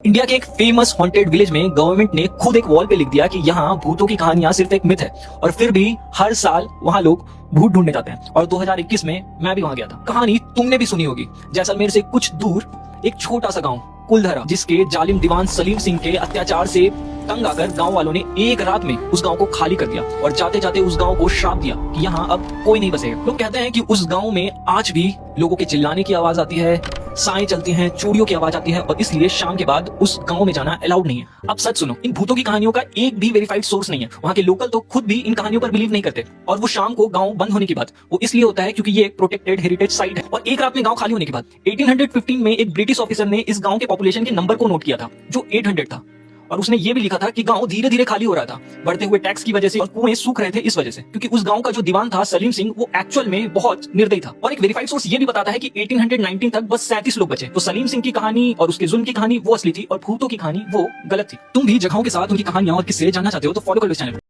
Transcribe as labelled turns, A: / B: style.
A: India के एक famous haunted village में गवर्नमेंट ने खुद एक वॉल पे लिख दिया कि यहाँ भूतों की कहानियां सिर्फ एक मिथ है, और फिर भी हर साल वहाँ लोग भूत ढूंढने जाते हैं। और 2021 में मैं भी वहाँ गया था। कहानी तुमने भी सुनी होगी। जैसलमेर से कुछ दूर एक छोटा सा गांव कुलधरा, जिसके जालिम दीवान सलीम सिंह के अत्याचार से तंग आकर गांव वालों ने एक रात में उस गांव को खाली कर दिया और जाते जाते उस गांव को श्राप दिया कि यहाँ अब कोई नहीं बसेगा। लोग कहते हैं कि उस गांव में आज भी लोगों के चिल्लाने की आवाज आती है, साएं चलती हैं, चूड़ियों की आवाज आती है, और इसलिए शाम के बाद उस गांव में जाना अलाउड नहीं है। अब सच सुनो, इन भूतों की कहानियों का एक भी वेरीफाइड सोर्स नहीं है। वहाँ के लोकल तो खुद भी इन कहानियों पर बिलीव नहीं करते। और वो शाम को गांव बंद होने की बात वो इसलिए होता है क्योंकि ये एक प्रोटेक्टेड हेरिटेज साइट है। और एक रात में गांव खाली होने के बाद 1815 में एक ब्रिटिश ऑफिसर ने इस गांव के पॉपुलेशन के नंबर को नोट किया था, जो 800 था। और उसने ये भी लिखा था कि गांव धीरे धीरे खाली हो रहा था, बढ़ते हुए टैक्स की वजह से, और कुएं सूख रहे थे इस वजह से, क्योंकि उस गांव का जो दीवान था सलीम सिंह, वो एक्चुअल में बहुत निर्दयी था। और एक वेरीफाइड सोर्स ये भी बताता है कि 1819 तक बस 37 लोग बचे। तो सलीम सिंह की कहानी और उसके जुल्म की कहानी वो असली थी, और भूतों की कहानी वो गलत थी। तुम भी जगहों के साथ उनकी कहानियां और किस्से जानना चाहते हो तो फॉलो करो इस चैनल।